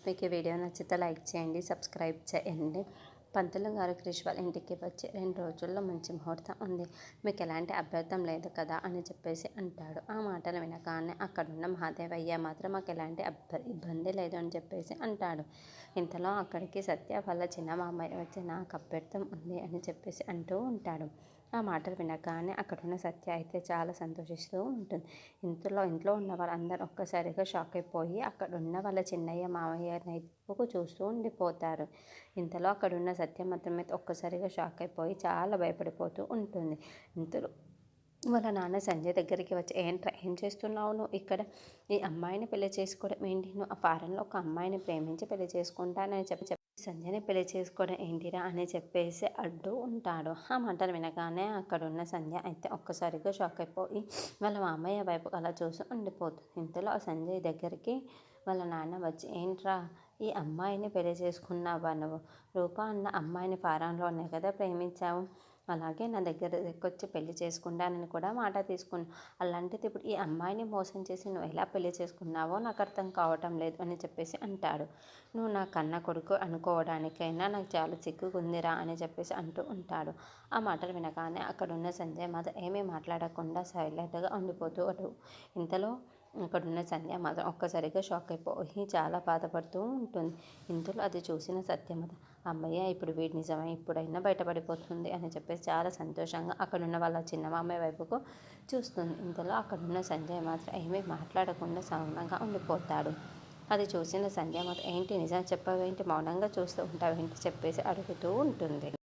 మీకు ఈ వీడియో నచ్చితే లైక్ చేయండి, సబ్స్క్రైబ్ చేయండి. పంతులు గారు క్రిష్ వాళ్ళ ఇంటికి వచ్చి 2 రోజుల్లో మంచి ముహూర్తం ఉంది, మీకు ఎలాంటి అభ్యంతరం లేదు కదా అని చెప్పేసి అంటాడు. ఆ మాటలు వినగానే అక్కడున్న మహాదేవయ్య మాత్రం మాకు ఎలాంటి ఇబ్బంది లేదు అని చెప్పేసి అంటాడు. ఇంతలో అక్కడికి సత్య వాళ్ళ చిన్న మామయ్య వచ్చి నాకు అభ్యంతరం ఉంది అని చెప్పేసి అంటూ ఉంటాడు. ఆ మాటలు వినగానే అక్కడున్న సత్య అయితే చాలా సంతోషిస్తూ ఉంటుంది. ఇంట్లో ఉన్న వాళ్ళందరూ ఒక్కసారిగా షాక్ అయిపోయి అక్కడున్న వాళ్ళ చిన్నయ్య మామయ్య వైపుకు చూస్తూ ఉండిపోతారు. ఇంతలో అక్కడున్న సత్య మాత్రమే ఒక్కసారిగా షాక్ అయిపోయి చాలా భయపడిపోతూ ఉంటుంది. ఇంతలో వాళ్ళ నాన్న సంజయ్ దగ్గరికి వచ్చి ఏంట్రా ఏం చేస్తున్నావు నువ్వు ఇక్కడ? ఈ అమ్మాయిని పెళ్లి చేసుకోవడం ఏంటి? నువ్వు ఆ ఫారెన్లో ఒక అమ్మాయిని ప్రేమించి పెళ్లి చేసుకుంటానని చెప్పి సంజయ్ని పెళ్లి చేసుకోవడం ఏంటిరా అని చెప్పేసి అడ్డు ఉంటాడు. ఆ మాటలు వినగానే అక్కడున్న సంజయ్ అయితే ఒక్కసారిగా షాక్ అయిపోయి వాళ్ళ మామయ్య వైపు అలా చూసి ఉండిపోతుంది. ఇంతలో ఆ సంజయ్ దగ్గరికి వాళ్ళ నాన్న వచ్చి ఏంట్రా ఈ అమ్మాయిని పెళ్లి చేసుకున్నావా నువ్వు? రూప అన్న అమ్మాయిని ఫారెన్లోనే కదా ప్రేమించావు, అలాగే నా దగ్గరికి వచ్చి పెళ్లి చేసుకుంటానని కూడా మాట తీసుకున్నావు. అలాంటిది ఇప్పుడు ఈ అమ్మాయిని మోసం చేసి నువ్వు ఎలా పెళ్లి చేసుకున్నావో నాకు అర్థం కావటం లేదు అని చెప్పేసి అంటాడు. నువ్వు నా కన్న కొడుకు అనుకోవడానికైనా నాకు చాలా సిగ్గుకుందిరా అని చెప్పేసి అంటూ ఉంటాడు. ఆ మాటలు వినగానే అక్కడున్న సంజయ్ మాత్రం ఏమీ మాట్లాడకుండా సైలెంట్గా ఉండిపోతూ ఇంతలో అక్కడున్న సంధ్య మాత్రం ఒక్కసారిగా షాక్ అయిపోయి చాలా బాధపడుతూ ఉంటుంది. ఇంతలో అది చూసిన సత్యమత అమ్మయ్య ఇప్పుడు వీడి నిజమే ఇప్పుడైనా బయటపడిపోతుంది అని చెప్పేసి చాలా సంతోషంగా అక్కడున్న వాళ్ళ చిన్న మామయ్య వైపుకు చూస్తుంది. ఇంతలో అక్కడున్న సంజయ్ మాత్రం ఏమీ మాట్లాడకుండా సౌమ్యంగా ఉండిపోతాడు. అది చూసిన సంధ్య మాత్రం ఏంటి నిజం చెప్పవేంటి, మౌనంగా చూస్తూ ఉంటావేంటి చెప్పేసి అడుగుతూ ఉంటుంది.